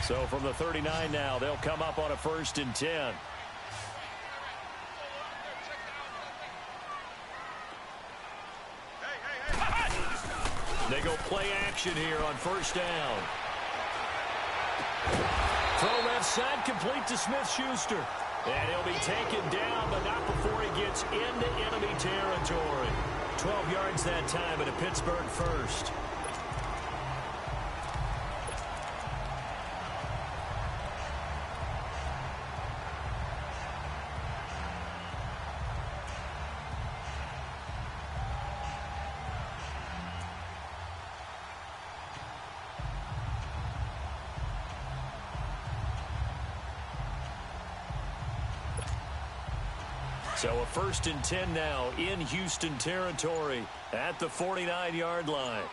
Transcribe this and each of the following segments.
So from the 39 now, they'll come up on a 1st and 10. They go play action here on 1st down. Throw left side, complete to Smith-Schuster. And he'll be taken down, but not before he gets into enemy territory. 12 yards that time at a Pittsburgh first. So a 1st and 10 now in Houston territory at the 49-yard line.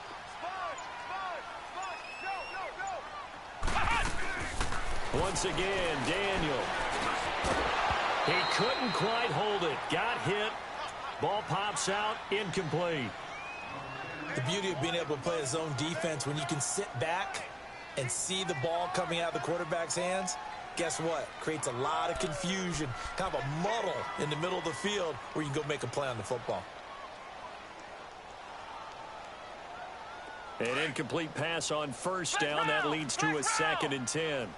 Once again, Daniel. He couldn't quite hold it. Got hit. Ball pops out. Incomplete. The beauty of being able to play a zone defense when you can sit back and see the ball coming out of the quarterback's hands. Guess what? Creates a lot of confusion, kind of a muddle in the middle of the field where you can go make a play on the football. An incomplete pass on 1st down. That leads to a 2nd and 10.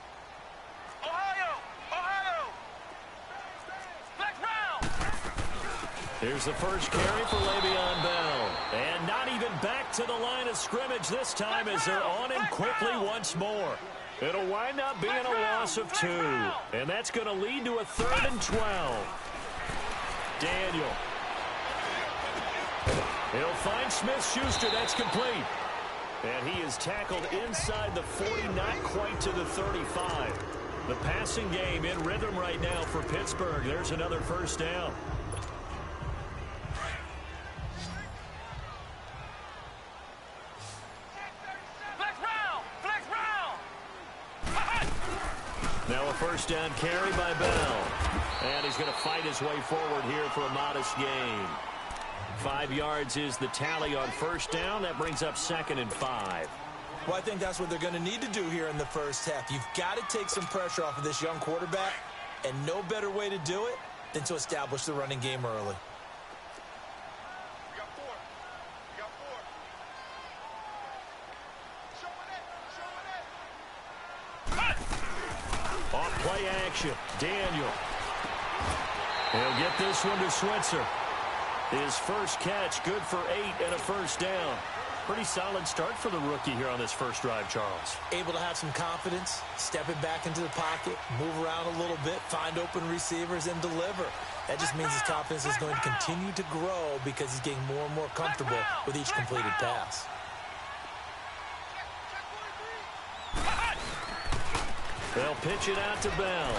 Here's the first carry for Le'Veon Bell. And not even back to the line of scrimmage this time as they're on him quickly once more. It'll wind up being a loss of 2. And that's going to lead to a 3rd and 12. Daniel. He'll find Smith-Schuster. That's complete. And he is tackled inside the 40, not quite to the 35. The passing game in rhythm right now for Pittsburgh. There's another 1st down. Now a 1st down carry by Bell. And he's going to fight his way forward here for a modest gain. 5 yards is the tally on 1st down. That brings up 2nd and 5. Well, I think that's what they're going to need to do here in the first half. You've got to take some pressure off of this young quarterback, and no better way to do it than to establish the running game early. Off play action. Daniel. He'll get this one to Switzer. His first catch, good for 8 and a 1st down. Pretty solid start for the rookie here on this first drive, Charles. Able to have some confidence, stepping back into the pocket, move around a little bit, find open receivers, and deliver. That just means his confidence is going to continue to grow because he's getting more and more comfortable with each completed pass. They'll pitch it out to Bell.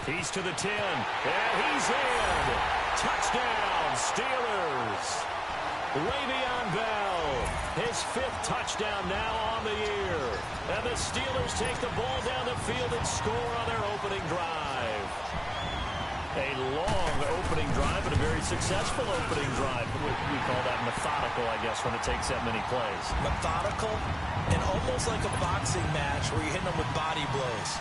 He's to the 10. And he's in. Touchdown, Steelers. Le'Veon Bell, his 5th touchdown now on the year. And the Steelers take the ball down the field and score on their opening drive. A long opening drive, but a very successful opening drive. We call that methodical, I guess, when it takes that many plays. Methodical and almost like a boxing match where you're hitting them with body blows.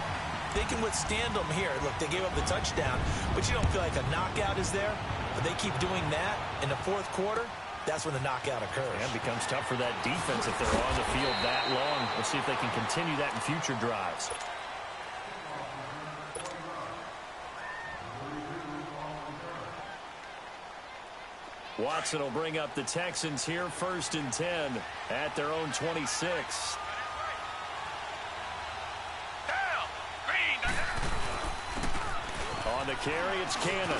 They can withstand them here. Look, they gave up the touchdown, but you don't feel like a knockout is there. But they keep doing that in the 4th quarter. That's when the knockout occurs. And it becomes tough for that defense if they're on the field that long. We'll see if they can continue that in future drives. Watson will bring up the Texans here, 1st and 10 at their own 26. On the carry, it's Cannon.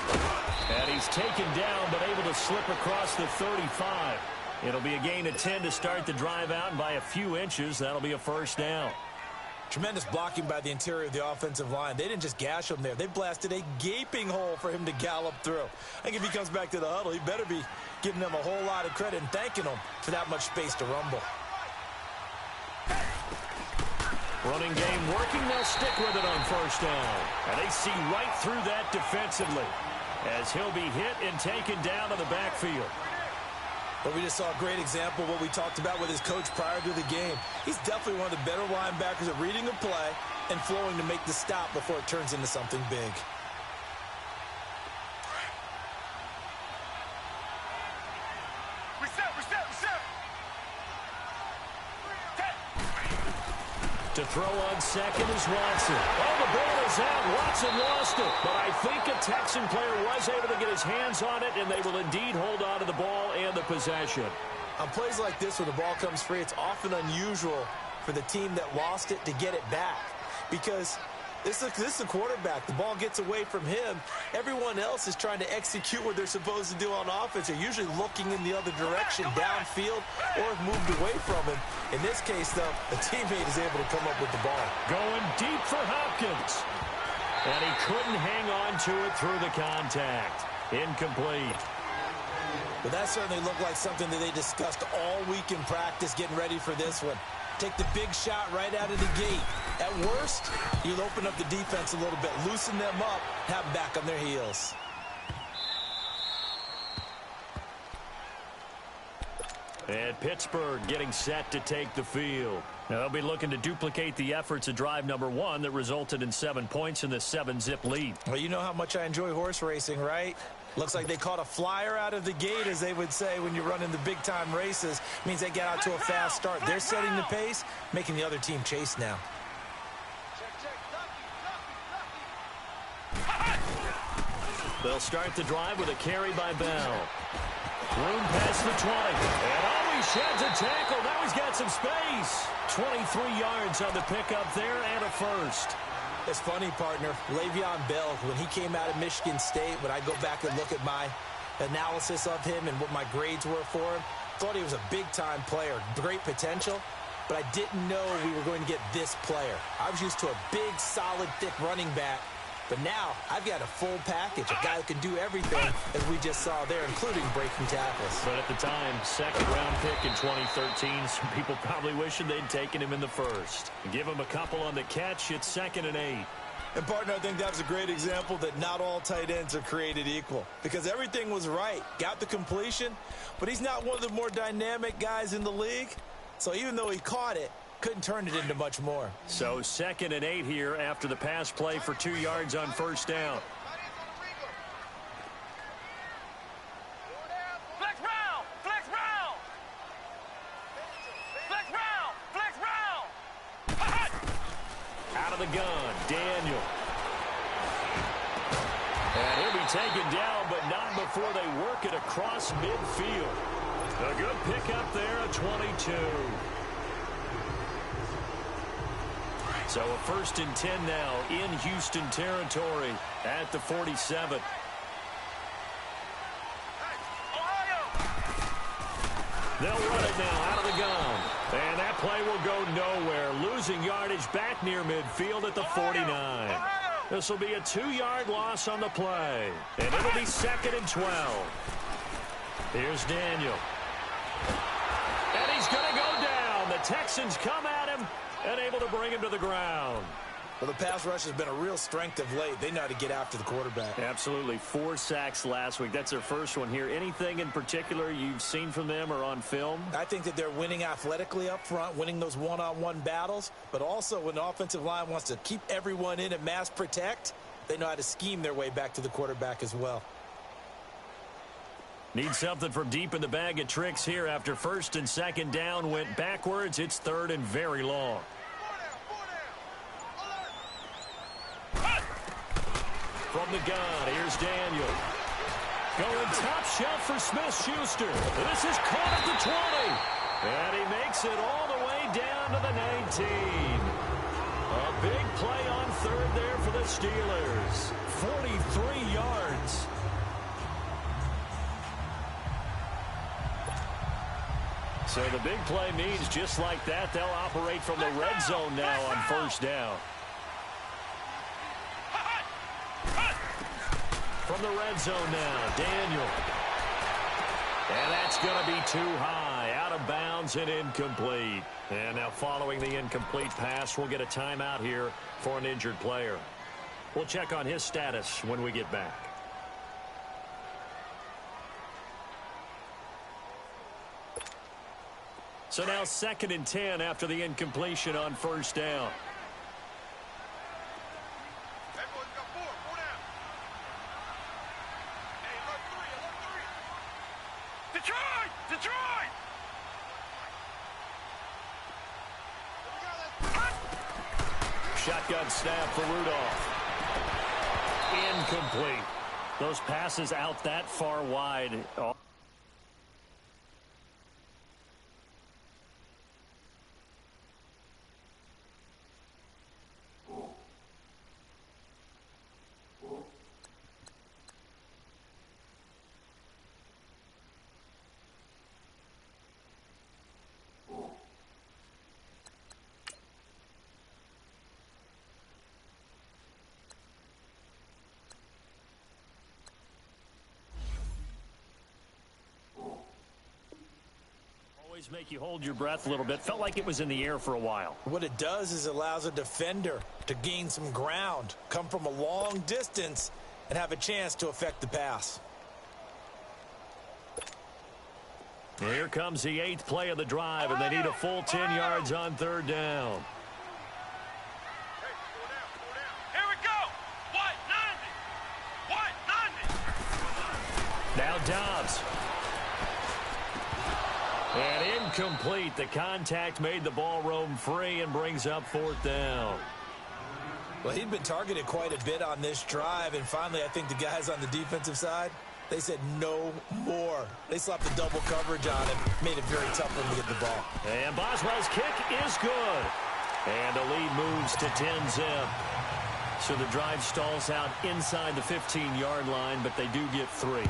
And he's taken down, but able to slip across the 35. It'll be a gain of 10 to start the drive out, and by a few inches, that'll be a 1st down. Tremendous blocking by the interior of the offensive line. They didn't just gash him there. They blasted a gaping hole for him to gallop through. I think if he comes back to the huddle, he better be giving them a whole lot of credit and thanking them for that much space to rumble. Running game working. They'll stick with it on 1st down. And they see right through that defensively as he'll be hit and taken down in the backfield. But we just saw a great example of what we talked about with his coach prior to the game. He's definitely one of the better linebackers at reading a play and flowing to make the stop before it turns into something big. To throw on second is Watson. Oh, the ball is out. Watson lost it. But I think a Texan player was able to get his hands on it, and they will indeed hold on to the ball and the possession. On plays like this where the ball comes free, it's often unusual for the team that lost it to get it back. Because this is a quarterback. The ball gets away from him. Everyone else is trying to execute what they're supposed to do on offense. They're usually looking in the other direction, downfield, or have moved away from him. In this case, though, a teammate is able to come up with the ball. Going deep for Hopkins. And he couldn't hang on to it through the contact. Incomplete. But that certainly looked like something that they discussed all week in practice getting ready for this one. Take the big shot right out of the gate. At worst, you'll open up the defense a little bit, loosen them up, have them back on their heels. And Pittsburgh getting set to take the field. Now they'll be looking to duplicate the efforts of drive number 1 that resulted in 7 points in the 7-zip lead. Well, you know how much I enjoy horse racing, right? Looks like they caught a flyer out of the gate, as they would say when you're running the big-time races. Means they get out to a fast start. They're setting the pace, making the other team chase now. They'll start the drive with a carry by Bell. Room past the 20. And oh, he sheds a tackle. Now he's got some space. 23 yards on the pickup there and a first. It's funny, partner. Le'Veon Bell, when he came out of Michigan State, when I go back and look at my analysis of him and what my grades were for him, thought he was a big-time player, great potential, but I didn't know we were going to get this player. I was used to a big, solid, thick running back, but now I've got a full package, a guy who can do everything, as we just saw there, including breaking tackles. But at the time, second-round pick in 2013, some people probably wishing they'd taken him in the first. Give him a couple on the catch. It's 2nd and 8. And, partner, I think that was a great example that not all tight ends are created equal, because everything was right. Got the completion, but he's not one of the more dynamic guys in the league. So even though he caught it, couldn't turn it into much more. So 2nd and 8 here after the pass play for 2 yards on first down. Flex round! Flex round! Flex round! Flex round! Out of the gun, Daniel. And he'll be taken down, but not before they work it across midfield. A good pickup there at 22. So a 1st and 10 now in Houston territory at the 47. They'll run it now out of the gun. And that play will go nowhere. Losing yardage back near midfield at the 49. This will be a 2-yard loss on the play. And it'll be 2nd and 12. Here's Daniel. And he's going to go down. The Texans come at him and able to bring him to the ground. Well, the pass rush has been a real strength of late. They know how to get after the quarterback. Absolutely. 4 sacks last week. That's their first one here. Anything in particular you've seen from them or on film? I think that they're winning athletically up front, winning those one-on-one battles, but also when the offensive line wants to keep everyone in and mass protect, they know how to scheme their way back to the quarterback as well. Need something from deep in the bag of tricks here after 1st and 2nd down went backwards. It's 3rd and very long. From the gun, here's Daniel. Going top shelf for Smith-Schuster. This is caught at the 20. And he makes it all the way down to the 19. A big play on 3rd there for the Steelers. 43 yards. So the big play means just like that, they'll operate from the red zone now on 1st down. From the red zone now, Daniel. And that's going to be too high, out of bounds and incomplete. And now following the incomplete pass, we'll get a timeout here for an injured player. We'll check on his status when we get back. So now 2nd and 10 after the incompletion on first down. Detroit! Detroit! Shotgun snap for Rudolph. Incomplete. Those passes out that far wide. Oh. Make you hold your breath a little bit. Felt like it was in the air for a while. What it does is it allows a defender to gain some ground, come from a long distance, and have a chance to affect the pass. Here comes the 8th play of the drive, and they need a full 10 yards on 3rd down. Here we go! White 90! White 90! Now Dobbs. And incomplete. The contact made the ball roam free and brings up 4th down. Well, he'd been targeted quite a bit on this drive, and finally I think the guys on the defensive side, they said no more. They slapped the double coverage on him, made it very tough for him to get the ball. And Boswell's kick is good. And the lead moves to 10-zip. So the drive stalls out inside the 15-yard line, but they do get 3.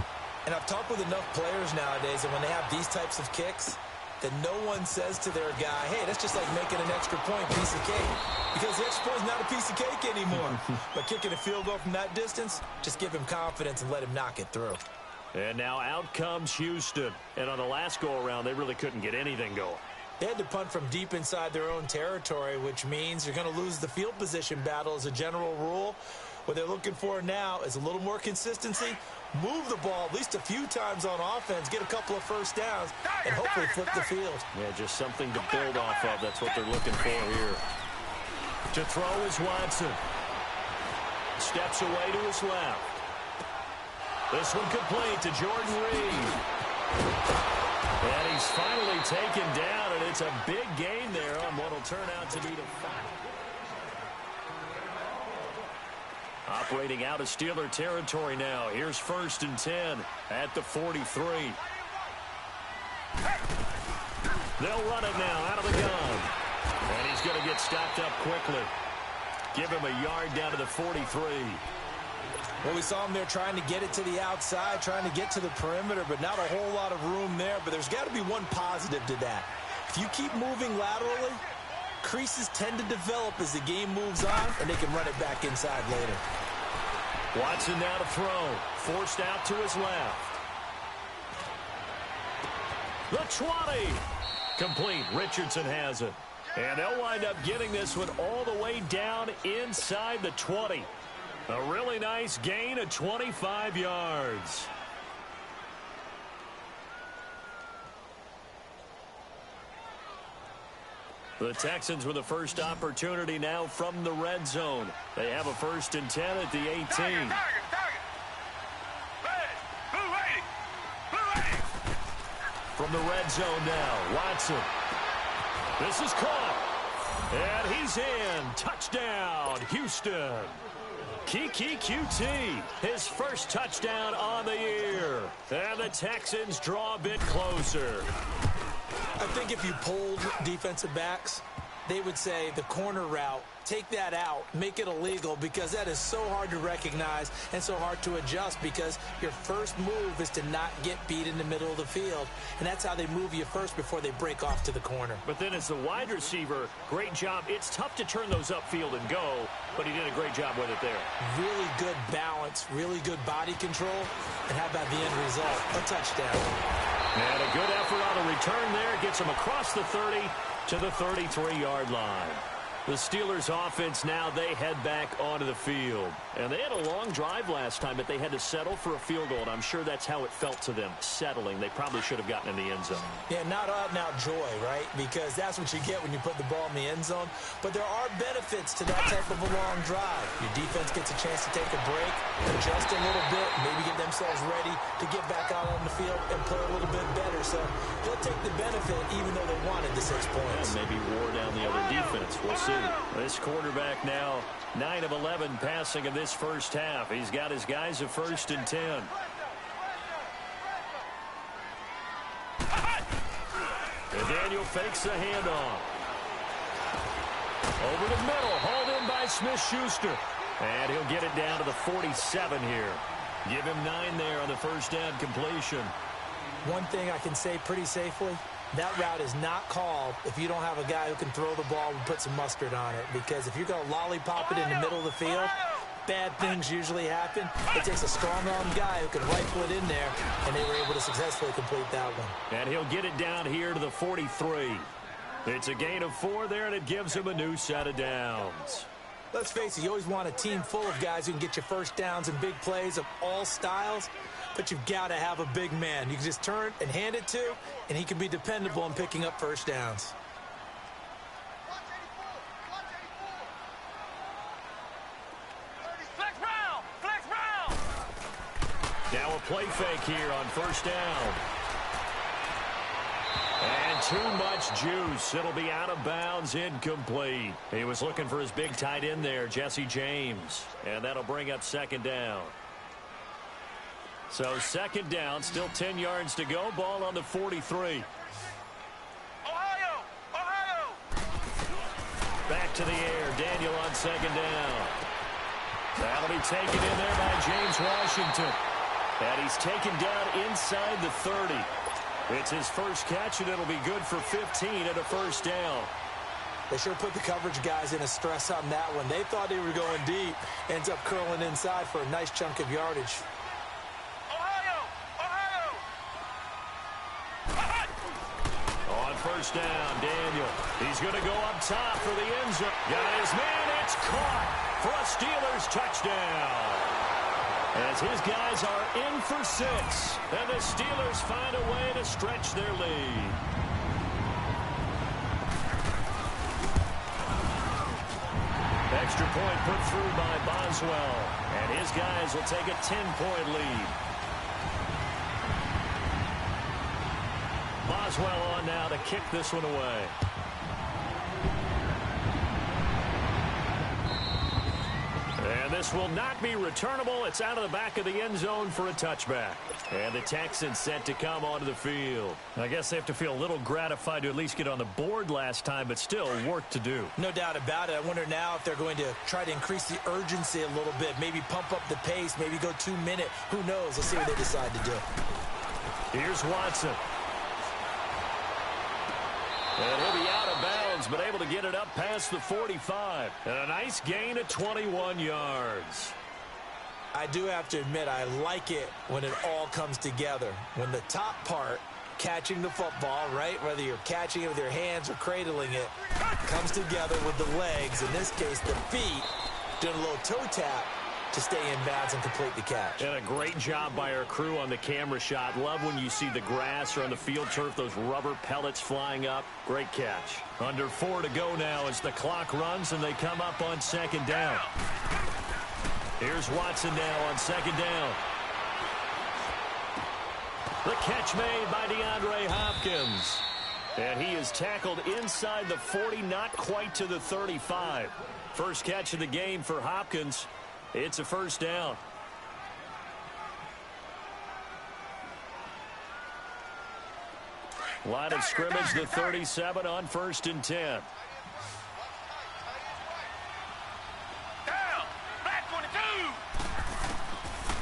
And I've talked with enough players nowadays, and when they have these types of kicks, that no one says to their guy, hey, that's just like making an extra point, piece of cake. Because the extra point is not a piece of cake anymore. But kicking a field goal from that distance, just give him confidence and let him knock it through. And now out comes Houston. And on the last go-around, they really couldn't get anything going. They had to punt from deep inside their own territory, which means you're going to lose the field position battle as a general rule. What they're looking for now is a little more consistency, move the ball at least a few times on offense, get a couple of first downs, and hopefully flip the field. Yeah, just something to build off of. That's what they're looking for here. To throw is Watson. Steps away to his left. This one complete to Jordan Reed. And he's finally taken down, and it's a big gain there on what will turn out to be the final. Operating out of Steeler territory now. Here's 1st and 10 at the 43. They'll run it now out of the gun. And he's going to get stopped up quickly. Give him a yard down to the 43. Well, we saw him there trying to get it to the outside, trying to get to the perimeter, but not a whole lot of room there. But there's got to be one positive to that. If you keep moving laterally, creases tend to develop as the game moves on, and they can run it back inside later. Watson now to throw. Forced out to his left. The 20. Complete. Richardson has it. And they'll wind up getting this one all the way down inside the 20. A really nice gain of 25 yards. The Texans with the first opportunity now from the red zone. They have a 1st and 10 at the 18. Target. Red. Blue 80. Blue 80. From the red zone now, Watson. This is caught. And he's in. Touchdown, Houston. Kiki QT, his first touchdown on the year. And the Texans draw a bit closer. I think if you polled defensive backs, they would say the corner route, take that out, make it illegal, because that is so hard to recognize and so hard to adjust, because your first move is to not get beat in the middle of the field. And that's how they move you first before they break off to the corner. But then as the wide receiver, great job. It's tough to turn those upfield and go, but he did a great job with it there. Really good balance, really good body control. And how about the end result? A touchdown. And a good effort on the return there. Gets him across the 30 to the 33-yard line. The Steelers offense now, they head back onto the field. And they had a long drive last time, but they had to settle for a field goal, and I'm sure that's how it felt to them, settling. They probably should have gotten in the end zone. Yeah, not out-and-out joy, right? Because that's what you get when you put the ball in the end zone. But there are benefits to that type of a long drive. Your defense gets a chance to take a break, adjust a little bit, maybe get themselves ready to get back out on the field and play a little bit better. So they'll take the benefit even though they wanted the 6 points. And maybe wore down the other defense. We'll see. This quarterback now 9 of 11 passing in this first half. He's got his guys at 1st and 10. And Daniel fakes the handoff. Over the middle, hauled in by Smith-Schuster. And he'll get it down to the 47 here. Give him 9 there on the first down completion. One thing I can say pretty safely, that route is not called if you don't have a guy who can throw the ball and put some mustard on it. Because if you're going to lollipop it in the middle of the field, bad things usually happen. It takes a strong-armed guy who can rifle it in there, and they were able to successfully complete that one. And he'll get it down here to the 43. It's a gain of 4 there, and it gives him a new set of downs. Let's face it, you always want a team full of guys who can get you first downs and big plays of all styles, but you've got to have a big man you can just turn and hand it to, and he can be dependable in picking up first downs. Flex round! Flex round! Now a play fake here on first down. And too much juice. It'll be out of bounds, incomplete. He was looking for his big tight end there, Jesse James. And that'll bring up 2nd down. So 2nd down, still 10 yards to go. Ball on the 43. Ohio! Ohio! Back to the air. Daniel on 2nd down. That'll be taken in there by James Washington. And he's taken down inside the 30. It's his first catch, and it'll be good for 15 at a first down. They sure put the coverage guys in a stress on that one. They thought they were going deep. Ends up curling inside for a nice chunk of yardage. Ohio! Ohio! On first down, Daniel. He's going to go up top for the end zone. Got his man. It's caught for a Steelers touchdown. As his guys are in for 6. And the Steelers find a way to stretch their lead. Extra point put through by Boswell. And his guys will take a 10-point lead. Boswell on now to kick this one away. And this will not be returnable. It's out of the back of the end zone for a touchback. And the Texans set to come onto the field. I guess they have to feel a little gratified to at least get on the board last time, but still work to do. No doubt about it. I wonder now if they're going to try to increase the urgency a little bit, maybe pump up the pace, maybe go 2-minute. Who knows? Let's see what they decide to do. Here's Watson. And he'll be out of bounds, but able to get it up past the 45. And a nice gain of 21 yards. I do have to admit, I like it when it all comes together. When the top part, catching the football, right, whether you're catching it with your hands or cradling it, comes together with the legs, in this case the feet, doing a little toe tap to stay in bounds and complete the catch. And a great job by our crew on the camera shot. Love when you see the grass or on the field turf, those rubber pellets flying up. Great catch. Under 4 to go now as the clock runs and they come up on 2nd down. Here's Watson now on 2nd down. The catch made by DeAndre Hopkins. And he is tackled inside the 40, not quite to the 35. First catch of the game for Hopkins. It's a first down. Line of scrimmage, the 37 on 1st and 10. Down! Back 22!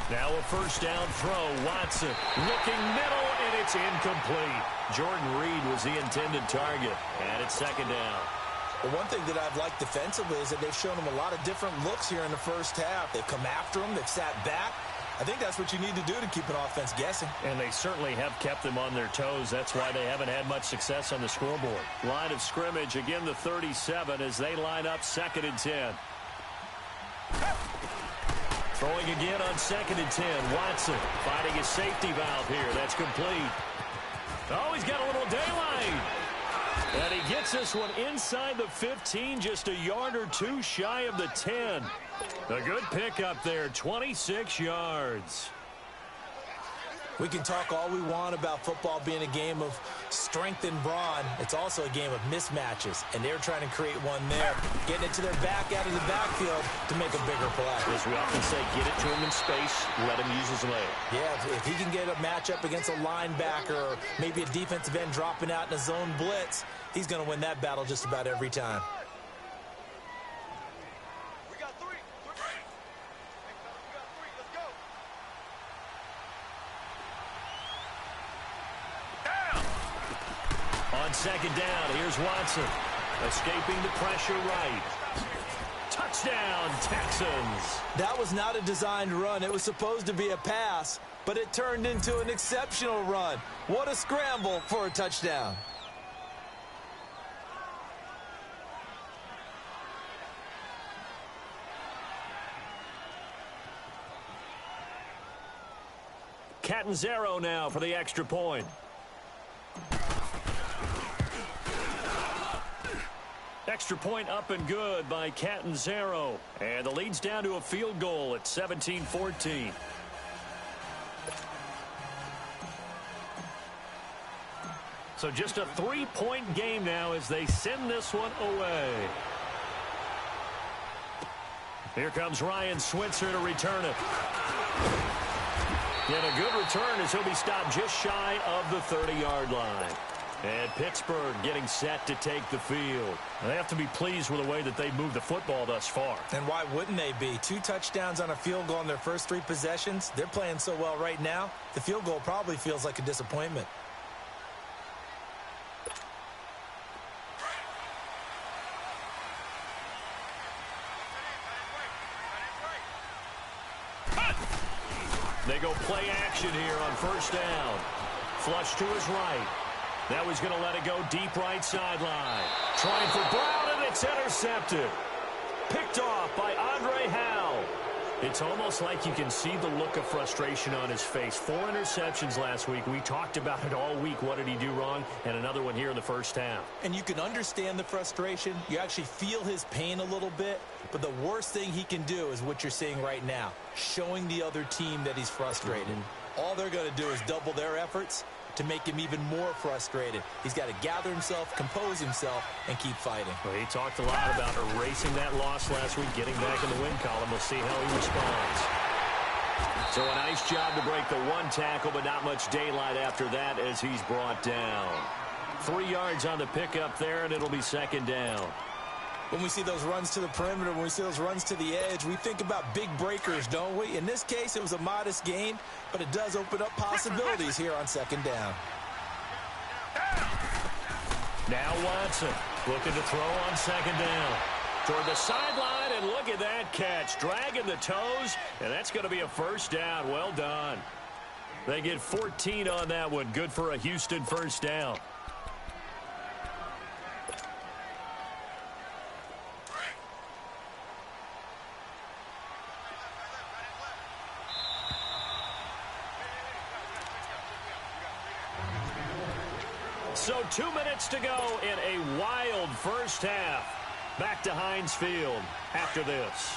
Now a first down throw. Watson looking middle, and it's incomplete. Jordan Reed was the intended target, and it's 2nd down. Well, one thing that I've liked defensively is that they've shown them a lot of different looks here in the first half. They've come after them. They've sat back. I think that's what you need to do to keep an offense guessing. And they certainly have kept them on their toes. That's why they haven't had much success on the scoreboard. Line of scrimmage, again the 37 as they line up 2nd and 10. Throwing again on 2nd and 10. Watson finding his safety valve here. That's complete. Oh, he's got a little daylight. And he gets this one inside the 15, just a yard or two shy of the 10. A good pickup there, 26 yards. We can talk all we want about football being a game of strength and brawn. It's also a game of mismatches, and they're trying to create one there, getting it to their back out of the backfield to make a bigger play. As we often say, get it to him in space, let him use his leg. Yeah, if he can get a matchup against a linebacker or maybe a defensive end dropping out in a zone blitz, he's going to win that battle just about every time. On 2nd down, here's Watson. Escaping the pressure right. Touchdown, Texans. That was not a designed run. It was supposed to be a pass, but it turned into an exceptional run. What a scramble for a touchdown. Catanzaro now for the extra point. Extra point up and good by Catanzaro. And the lead's down to a field goal at 17-14. So just a 3-point game now as they send this one away. Here comes Ryan Switzer to return it. And a good return as he'll be stopped just shy of the 30-yard line. And Pittsburgh getting set to take the field. They have to be pleased with the way that they moved the football thus far. And why wouldn't they be? 2 touchdowns on a field goal in their first 3 possessions. They're playing so well right now, the field goal probably feels like a disappointment. They go play action here on 1st down. Flush to his right. Now he's going to let it go deep right sideline. Trying for Brown, and it's intercepted. Picked off by Andre Howell. It's almost like you can see the look of frustration on his face. 4 interceptions last week. We talked about it all week. What did he do wrong? And another one here in the first half. And you can understand the frustration. You actually feel his pain a little bit. But the worst thing he can do is what you're seeing right now, showing the other team that he's frustrated. All they're going to do is double their efforts to make him even more frustrated. He's got to gather himself, compose himself, and keep fighting. Well, he talked a lot about erasing that loss last week, getting back in the win column. We'll see how he responds. So a nice job to break the 1 tackle, but not much daylight after that as he's brought down. 3 yards on the pickup there, and it'll be 2nd down. When we see those runs to the perimeter, when we see those runs to the edge, we think about big breakers, don't we? In this case, it was a modest gain, but it does open up possibilities here on 2nd down. Now Watson looking to throw on 2nd down. Toward the sideline, and look at that catch. Dragging the toes, and that's going to be a 1st down. Well done. They get 14 on that one. Good for a Houston 1st down. So 2 minutes to go in a wild first half. Back to Heinz Field after this.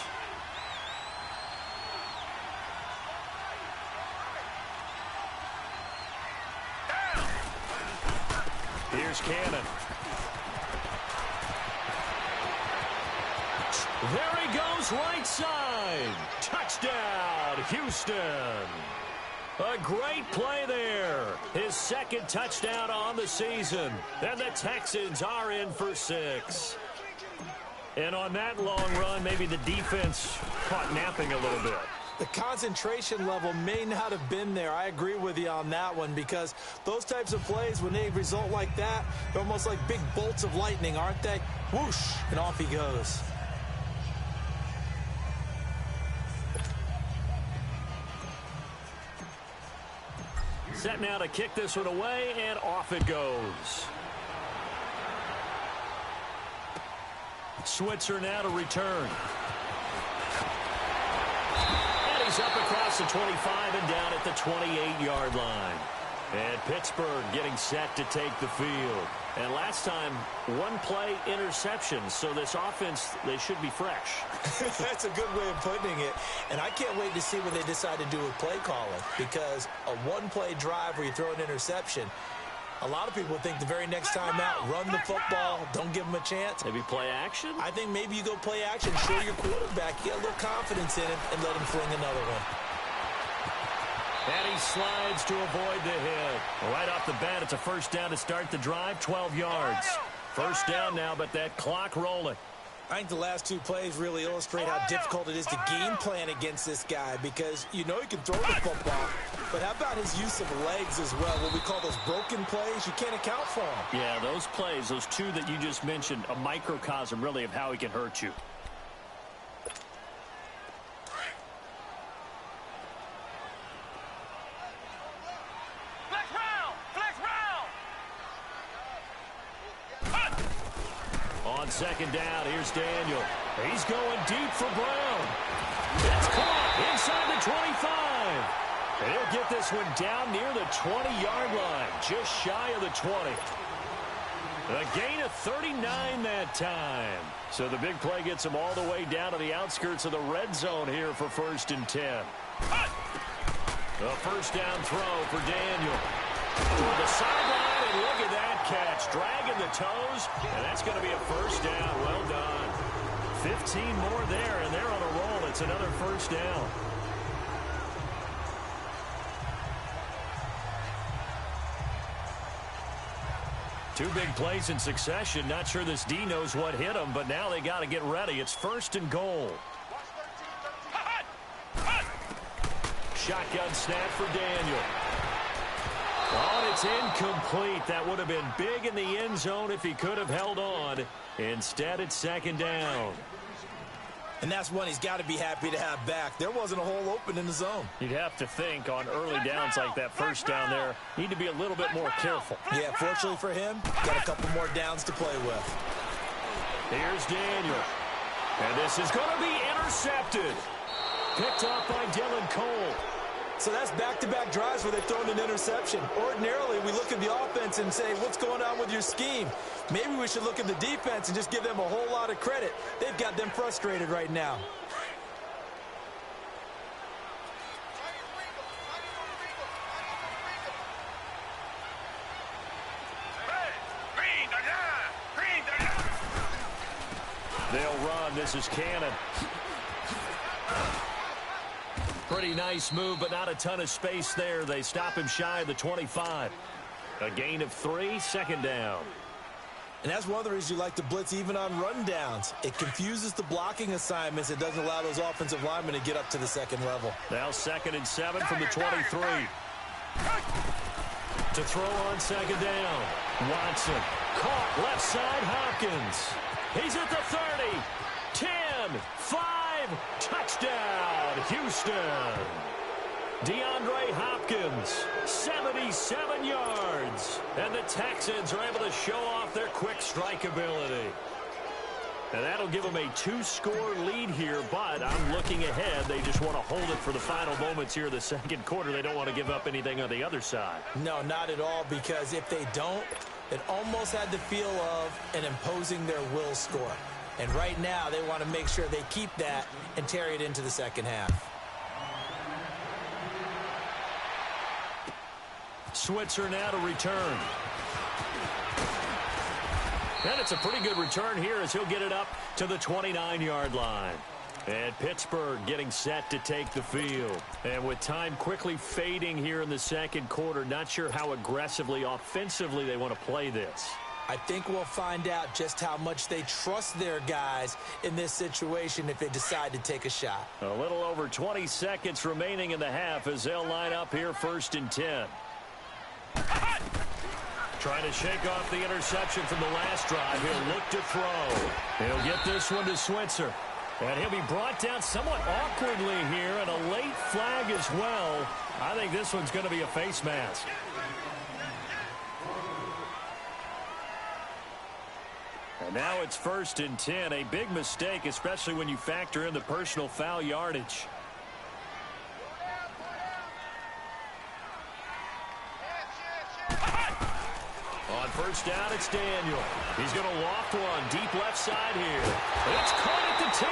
Here's Cannon. There he goes, right side. Touchdown, Houston. A great play there. His 2nd touchdown on the season. And the Texans are in for 6. And on that long run, maybe the defense caught napping a little bit. The concentration level may not have been there. I agree with you on that one, because those types of plays, when they result like that, they're almost like big bolts of lightning, aren't they? Whoosh, and off he goes. Set now to kick this one away, and off it goes. Switzer now to return. And he's up across the 25 and down at the 28-yard line. And Pittsburgh getting set to take the field. And last time, one play interception. So this offense, they should be fresh. That's a good way of putting it. And I can't wait to see what they decide to do with play calling. Because a one-play drive where you throw an interception, a lot of people think the very next time out, run the football, don't give them a chance. Maybe play action? I think maybe you go play action, show your quarterback, get a little confidence in him, and let him fling another one. And he slides to avoid the hit. Right off the bat, it's a first down to start the drive, 12 yards. First down now, but that clock rolling. I think the last two plays really illustrate how difficult it is to game plan against this guy because you know he can throw the football, but how about his use of legs as well? What we call those broken plays, you can't account for them. Yeah, those plays, those two that you just mentioned, a microcosm really of how he can hurt you. On second down, here's Daniel. He's going deep for Brown. It's caught inside the 25. And he'll get this one down near the 20-yard line, just shy of the 20. A gain of 39 that time. So the big play gets him all the way down to the outskirts of the red zone here for 1st and 10. A first down throw for Daniel. To the sideline, and look at that catch. Dragging the toes, and that's going to be a first down. Well done. 15 more there, and they're on a roll. It's another first down. Two big plays in succession. Not sure this D knows what hit him, but now they got to get ready. It's 1st and goal. Shotgun snap for Daniel. Oh, it's incomplete. That would have been big in the end zone if he could have held on. Instead, it's 2nd down. And that's one he's got to be happy to have back. There wasn't a hole open in the zone. You'd have to think on early downs like that first down there, need to be a little bit more careful. Yeah, fortunately for him, got a couple more downs to play with. Here's Daniel. And this is going to be intercepted. Picked up by Dylan Cole. So that's back-to-back drives where they've thrown an interception. Ordinarily, we look at the offense and say, what's going on with your scheme? Maybe we should look at the defense and just give them a whole lot of credit. They've got them frustrated right now. They'll run. This is Cannon. Pretty nice move, but not a ton of space there. They stop him shy of the 25. A gain of 3, 2nd down. And that's one of the reasons you like to blitz even on rundowns. It confuses the blocking assignments. It doesn't allow those offensive linemen to get up to the second level. Now 2nd and 7 from the 23. To throw on 2nd down. Watson caught left side Hopkins. He's at the 30. 10, 5, touchdown, Houston. DeAndre Hopkins, 77 yards. And the Texans are able to show off their quick strike ability. And that'll give them a 2-score lead here, but I'm looking ahead. They just want to hold it for the final moments here in the 2nd quarter. They don't want to give up anything on the other side. No, not at all, because if they don't, it almost had the feel of an imposing their will score. And right now, they want to make sure they keep that and carry it into the 2nd half. Switzer now to return. And it's a pretty good return here as he'll get it up to the 29-yard line. And Pittsburgh getting set to take the field. And with time quickly fading here in the 2nd quarter, not sure how aggressively, offensively they want to play this. I think we'll find out just how much they trust their guys in this situation if they decide to take a shot. A little over 20 seconds remaining in the half as they'll line up here 1st and 10. Trying to shake off the interception from the last drive. He'll look to throw. He'll get this one to Switzer. And he'll be brought down somewhat awkwardly here, and a late flag as well. I think this one's going to be a face mask. And now it's 1st and 10. A big mistake, especially when you factor in the personal foul yardage. On 1st down, it's Daniel. He's going to loft one deep left side here. It's caught at the 10.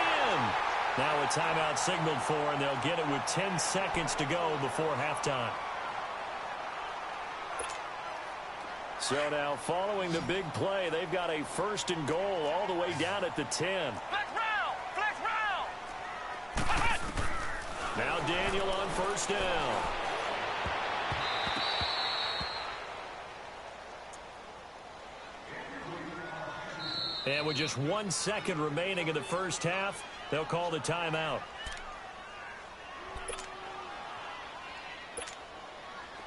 Now a timeout signaled for, and they'll get it with 10 seconds to go before halftime. So now following the big play, they've got a 1st and goal all the way down at the 10. Flex round! Flex round! Now Daniel on 1st down. And with just 1 second remaining in the first half, they'll call the timeout.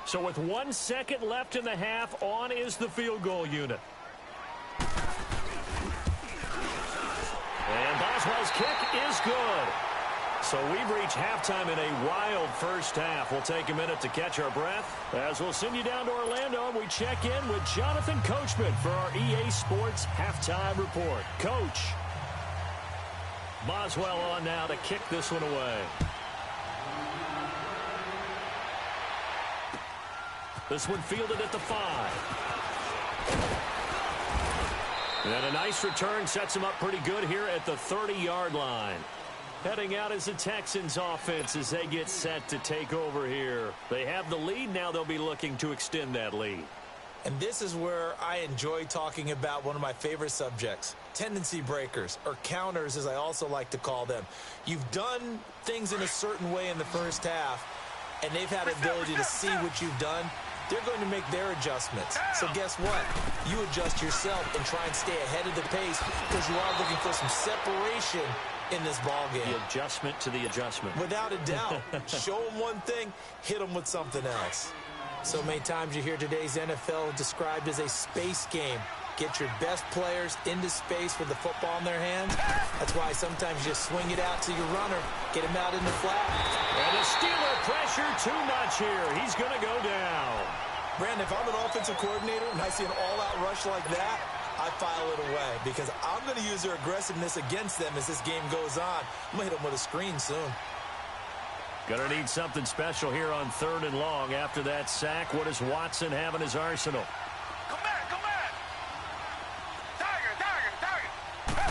So with 1 second left in the half, on is the field goal unit. And Boswell's kick is good. So we've reached halftime in a wild first half. We'll take a minute to catch our breath as we'll send you down to Orlando and we check in with Jonathan Coachman for our EA Sports Halftime Report. Coach. Boswell on now to kick this one away. This one fielded at the 5. And a nice return sets him up pretty good here at the 30-yard line. Heading out is the Texans offense as they get set to take over here. They have the lead. Now they'll be looking to extend that lead. And this is where I enjoy talking about one of my favorite subjects, tendency breakers, or counters as I also like to call them. You've done things in a certain way in the first half, and they've had the ability to see what you've done. They're going to make their adjustments. So guess what? You adjust yourself and try and stay ahead of the pace because you are looking for some separation in this ball game. The adjustment to the adjustment. Without a doubt. Show them one thing, hit them with something else. So many times you hear today's NFL described as a space game. Get your best players into space with the football in their hands. That's why sometimes you just swing it out to your runner, get him out in the flat. And the Steeler pressure too much here. He's going to go down. Brandon, if I'm an offensive coordinator and I see an all-out rush like that, I file it away because I'm going to use their aggressiveness against them as this game goes on. I'm going to hit them with a screen soon. Going to need something special here on 3rd and long. After that sack, what does Watson have in his arsenal? Come back! Come back! Tiger! Tiger! Tiger!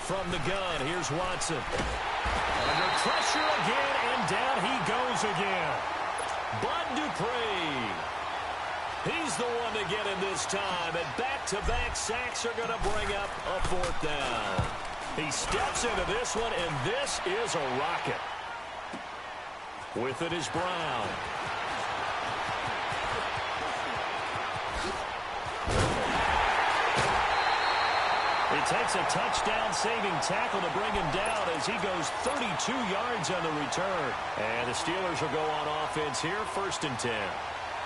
From the gun, here's Watson. Under pressure again, and down he goes again. Bud Dupree. He's the one to get him this time, and back-to-back sacks are going to bring up a 4th down. He steps into this one, and this is a rocket. With it is Brown. It takes a touchdown-saving tackle to bring him down as he goes 32 yards on the return. And the Steelers will go on offense here, 1st and 10.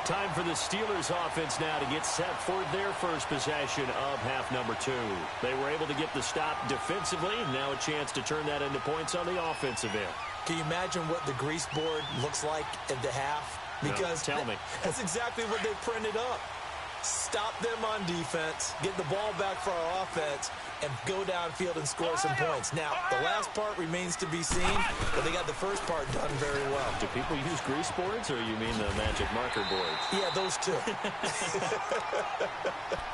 Time for the Steelers offense now to get set for their first possession of half number 2. They were able to get the stop defensively, and now a chance to turn that into points on the offensive end. Can you imagine what the grease board looks like at the half? Because no, tell me. That's exactly what they printed up. Stop them on defense, get the ball back for our offense, and go downfield and score some points. Now, the last part remains to be seen, but they got the first part done very well. Do people use grease boards, or you mean the magic marker boards? Yeah, those two.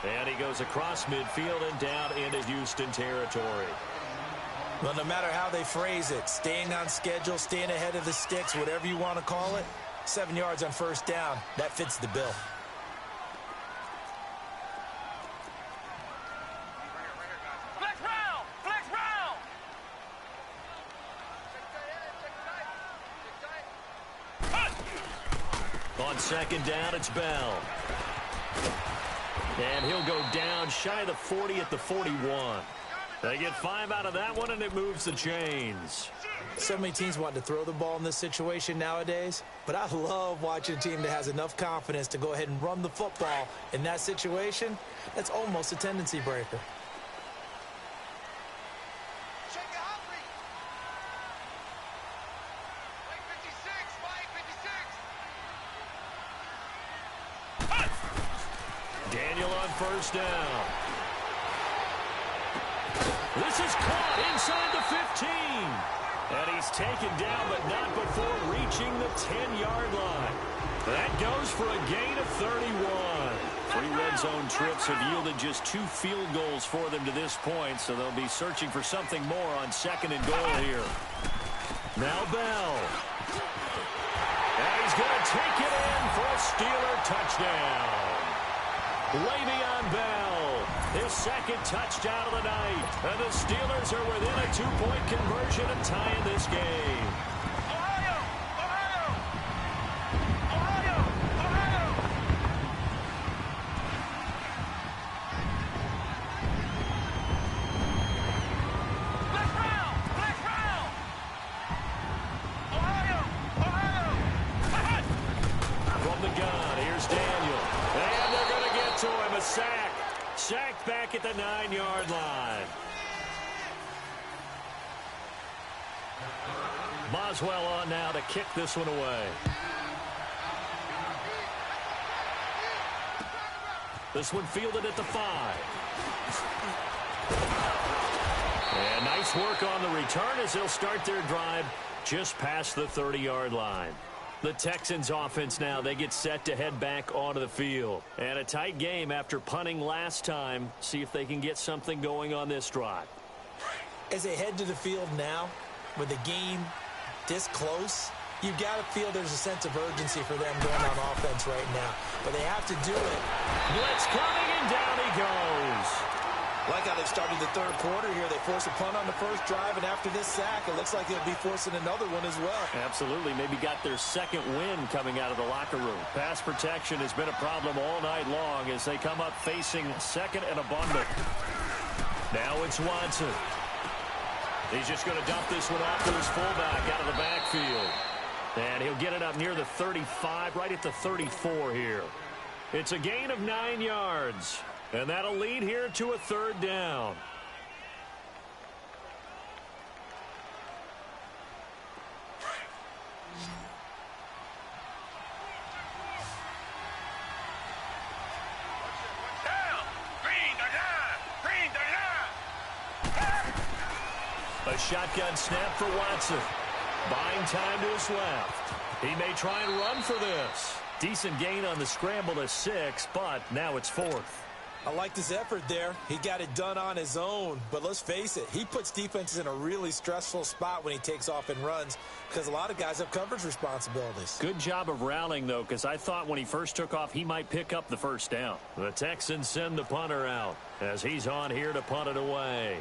And he goes across midfield and down into Houston territory. Well, no matter how they phrase it, staying on schedule, staying ahead of the sticks, whatever you want to call it, 7 yards on 1st down, that fits the bill. Flex round! Flex round! On 2nd down, it's Bell. And he'll go down shy of the 40 at the 41. They get 5 out of that one, and it moves the chains. So many teams want to throw the ball in this situation nowadays, but I love watching a team that has enough confidence to go ahead and run the football in that situation. That's almost a tendency breaker. Shake it on first down. This is caught inside the 15. And he's taken down, but not before reaching the 10-yard line. That goes for a gain of 31. 3 red zone trips have yielded just 2 field goals for them to this point, so they'll be searching for something more on second and goal here. Now Bell. And he's going to take it in for a Steeler touchdown. Le'Veon Bell, his second touchdown of the night. And the Steelers are within a 2-point conversion and tying this game. Ohio! Ohio! Ohio! Ohio! Flex round! Flex round! Ohio! Ohio! From the gun, here's Daniel. And they're going to get to him. A sack. Sacked back at the 9-yard line. Boswell on now to kick this one away. This one fielded at the 5. And nice work on the return as they'll start their drive just past the 30-yard line. The Texans offense now, they get set to head back onto the field. And a tight game after punting last time. See if they can get something going on this drive. As they head to the field now, with the game this close, you've got to feel there's a sense of urgency for them going on offense right now. But they have to do it. Blitz coming, and down he goes. Like how they started the third quarter here. They forced a punt on the first drive, and after this sack, it looks like they'll be forcing another one as well. Absolutely. Maybe got their second win coming out of the locker room. Pass protection has been a problem all night long as they come up facing second and abundant. Now it's Watson. He's just going to dump this one off to his fullback out of the backfield. And he'll get it up near the 35, right at the 34 here. It's a gain of 9 yards. And that'll lead here to a third down. Down! Green, they're down! Green, they're down! A shotgun snap for Watson. Buying time to his left. He may try and run for this. Decent gain on the scramble to 6, but now it's 4th. I liked his effort there. He got it done on his own. But let's face it, he puts defenses in a really stressful spot when he takes off and runs because a lot of guys have coverage responsibilities. Good job of rallying, though, because I thought when he first took off, he might pick up the first down. The Texans send the punter out as he's on here to punt it away.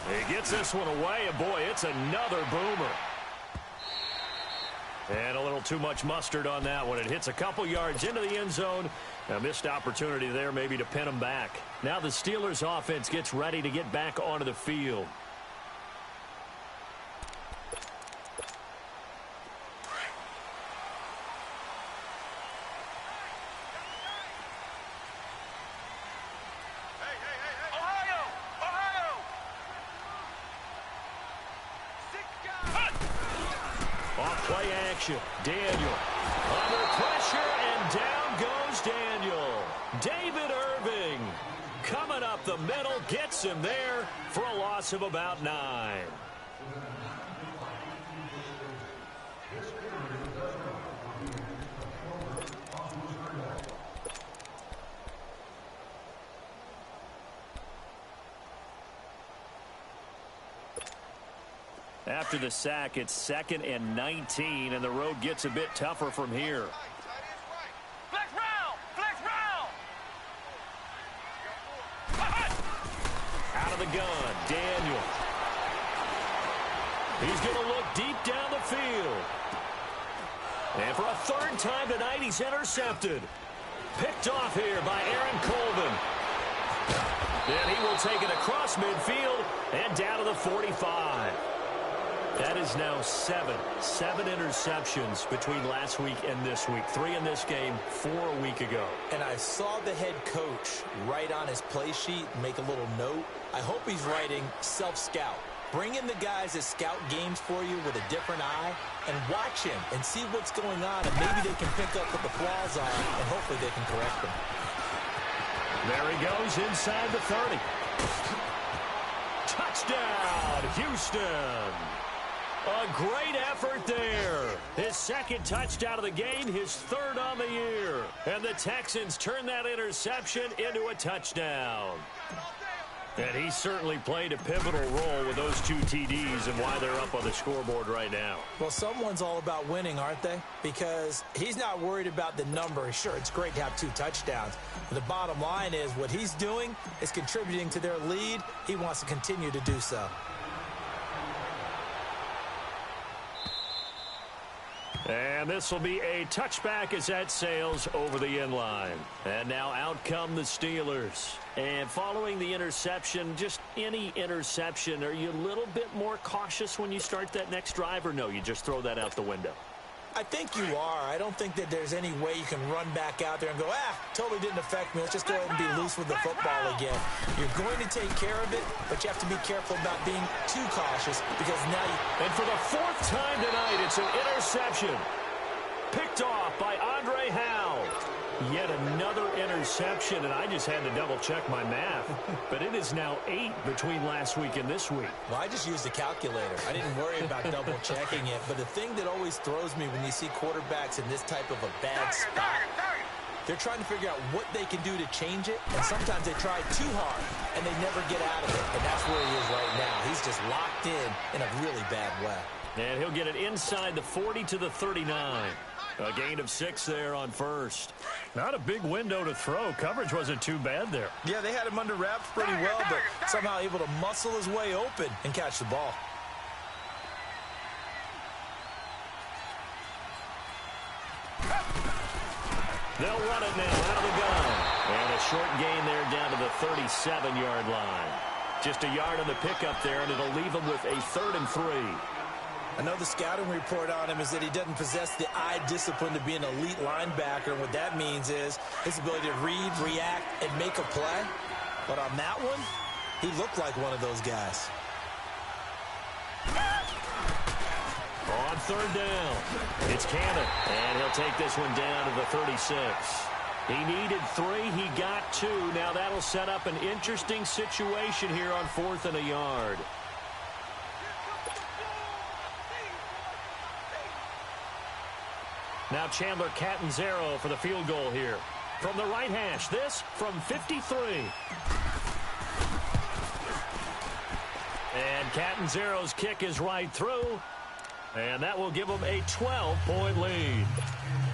He gets this one away, and boy, it's another boomer. And a little too much mustard on that one. It hits a couple yards into the end zone. A missed opportunity there maybe to pin them back. Now the Steelers offense gets ready to get back onto the field. Ohio! Ohio! Off play action. Daniel under pressure, and down goes Daniel. David Irving coming up the middle, gets him there for a loss of about 9. After the sack, it's 2nd and 19, and the road gets a bit tougher from here. Flex round! Flex round! Out of the gun, Daniel. He's going to look deep down the field. And for a third time tonight, he's intercepted. Picked off here by Aaron Colvin. Then he will take it across midfield and down to the 45. That is now 7 interceptions between last week and this week. 3 in this game, 4 a week ago. And I saw the head coach write on his play sheet, make a little note. I hope he's writing self-scout. Bring in the guys that scout games for you with a different eye and watch him and see what's going on, and maybe they can pick up what the flaws are, and hopefully they can correct them. There he goes inside the 30. Touchdown, Houston. A great effort there. His second touchdown of the game, his third on the year. And the Texans turn that interception into a touchdown. And he certainly played a pivotal role with those two TDs and why they're up on the scoreboard right now. Well, someone's all about winning, aren't they? Because he's not worried about the number. Sure, it's great to have 2 touchdowns. But the bottom line is what he's doing is contributing to their lead. He wants to continue to do so. And this will be a touchback as that sails over the end line. And now out come the Steelers. And following the interception, just any interception, are you a little bit more cautious when you start that next drive, or no, you just throw that out the window? I think you are. I don't think that there's any way you can run back out there and go, totally didn't affect me. Let's just go ahead and be loose with the football again. You're going to take care of it, but you have to be careful about being too cautious because now you... And for the 4th time tonight, it's an interception. Picked off by Andre Howe. Yet another interception, and I just had to double-check my math. But it is now 8 between last week and this week. Well, I just used a calculator. I didn't worry about double-checking it. But the thing that always throws me when you see quarterbacks in this type of a bad spot, they're trying to figure out what they can do to change it, and sometimes they try too hard, and they never get out of it. And that's where he is right now. He's just locked in a really bad way. And he'll get it inside the 40 to the 39. A gain of 6 there on first. Not a big window to throw. Coverage wasn't too bad there. Yeah, they had him under wraps pretty well, but somehow able to muscle his way open and catch the ball. They'll run it now out of the gun. And a short gain there down to the 37-yard line. Just a yard on the pickup there, and it'll leave them with a 3rd and 3. I know the scouting report on him is that he doesn't possess the eye discipline to be an elite linebacker. And what that means is his ability to read, react, and make a play. But on that one, he looked like one of those guys. On 3rd down, it's Cannon. And he'll take this one down to the 36. He needed 3. He got 2. Now that'll set up an interesting situation here on 4th and a yard. Now Chandler Catanzaro for the field goal here. From the right hash, this from 53. And Catanzaro's kick is right through. And that will give them a 12-point lead.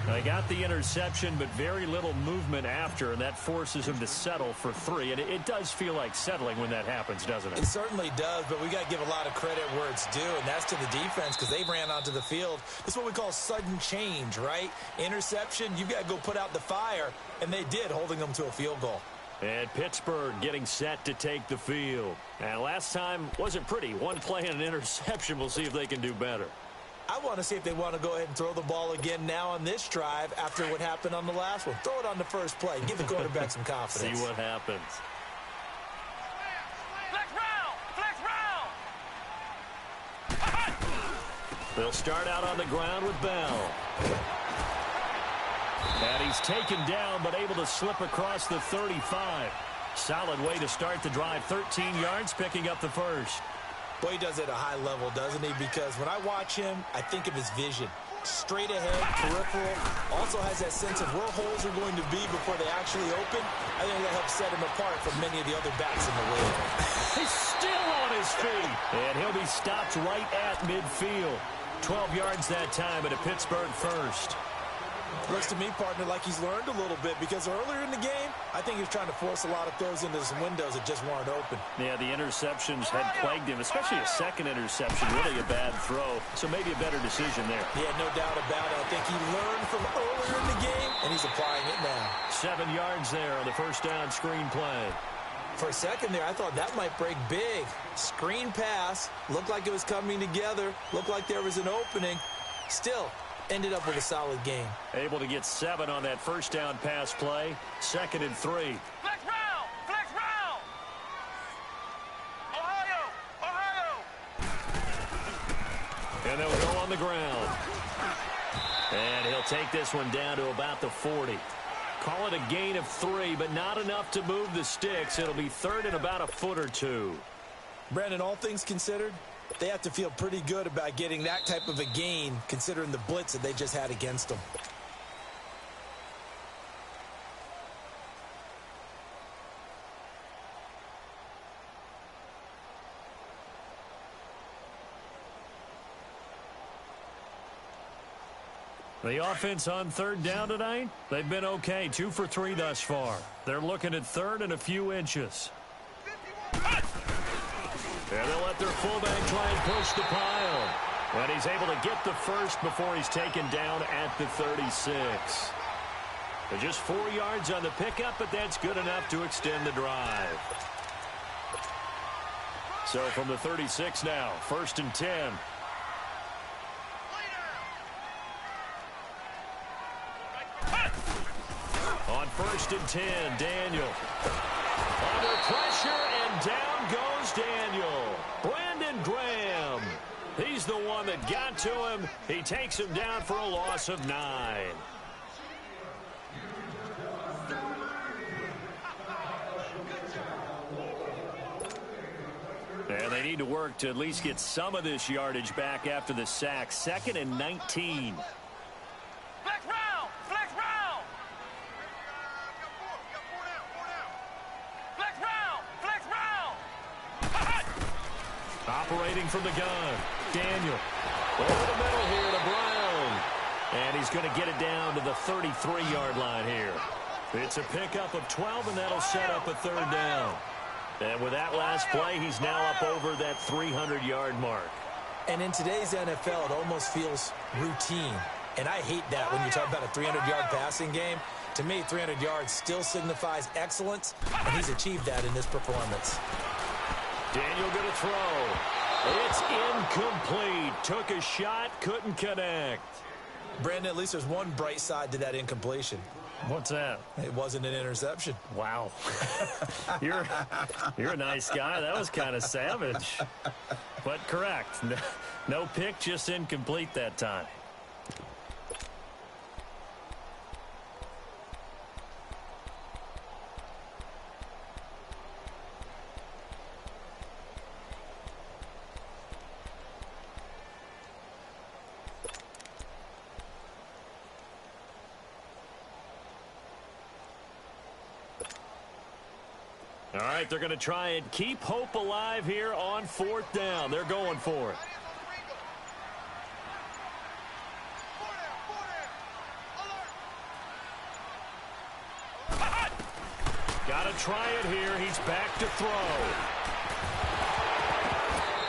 They got the interception, but very little movement after, and that forces him to settle for 3. And it does feel like settling when that happens, doesn't it? It certainly does, but we got to give a lot of credit where it's due, and that's to the defense because they ran onto the field. This is what we call sudden change, right? Interception, you've got to go put out the fire, and they did, holding them to a field goal. And Pittsburgh getting set to take the field. And last time wasn't pretty. One play and an interception. We'll see if they can do better. I want to see if they want to go ahead and throw the ball again now on this drive after what happened on the last one. Throw it on the first play. Give the quarterback some confidence. See what happens. Flex round! They'll start out on the ground with Bell. And he's taken down but able to slip across the 35. Solid way to start the drive. 13 yards, picking up the first. Boy, he does it at a high level, doesn't he? Because when I watch him, I think of his vision. Straight ahead, peripheral. Also has that sense of where holes are going to be before they actually open. I think that helps set him apart from many of the other backs in the league. He's still on his feet. And he'll be stopped right at midfield. 12 yards that time at a Pittsburgh first. Looks to me, partner, like he's learned a little bit because earlier in the game, I think he was trying to force a lot of throws into some windows that just weren't open. Yeah, the interceptions had plagued him, especially a second interception, really a bad throw. So maybe a better decision there. Yeah, no doubt about it. I think he learned from earlier in the game, and he's applying it now. 7 yards there on the first down screen play. For a second there, I thought that might break big. Screen pass, looked like it was coming together, looked like there was an opening. Still, ended up with a solid game. Able to get 7 on that first down pass play. 2nd and 3. Flex round! Flex round! Ohio! Ohio! on the ground. And he'll take this one down to about the 40. Call it a gain of 3, but not enough to move the sticks. It'll be third and about a foot or two. Brandon, all things considered, they have to feel pretty good about getting that type of a gain, considering the blitz that they just had against them. The offense on third down tonight, they've been okay. 2 for 3 thus far. They're looking at third and a few inches. And they'll let their fullback try and push the pile. And he's able to get the first before he's taken down at the 36. They're just 4 yards on the pickup, but that's good enough to extend the drive. So from the 36 now, 1st and 10. On 1st and 10, Daniel. Under pressure, and down goes Daniel. Brandon Graham. He's the one that got to him. He takes him down for a loss of 9. And they need to work to at least get some of this yardage back after the sack. 2nd and 19. Operating from the gun, Daniel. Over the middle here to Brown. And he's going to get it down to the 33-yard line here. It's a pickup of 12, and that'll set up a 3rd down. And with that last play, he's now up over that 300-yard mark. And in today's NFL, it almost feels routine. And I hate that when you talk about a 300-yard passing game. To me, 300 yards still signifies excellence, and he's achieved that in this performance. Daniel going to throw. It's incomplete. Took a shot, couldn't connect. Brandon, at least there's one bright side to that incompletion. What's that? It wasn't an interception. Wow. You're a nice guy. That was kind of savage. But correct. No pick, just incomplete that time. All right, they're going to try and keep hope alive here on 4th down. They're going for it. Got to try it here. He's back to throw.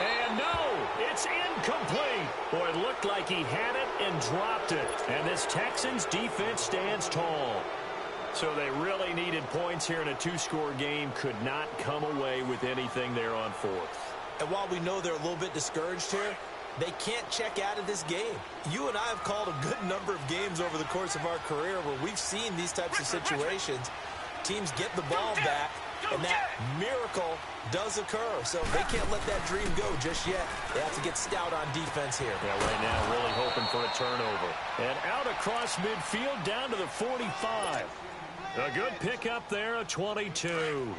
And no, it's incomplete. Boy, it looked like he had it and dropped it. And this Texans defense stands tall. So they really needed points here in a 2-score game. Could not come away with anything there on 4th. And while we know they're a little bit discouraged here, they can't check out of this game. You and I have called a good number of games over the course of our career where we've seen these types of situations. Teams get the ball back, and that miracle does occur. So they can't let that dream go just yet. They have to get stout on defense here. Yeah, right now really hoping for a turnover. And out across midfield down to the 45. A good pickup there, a 22.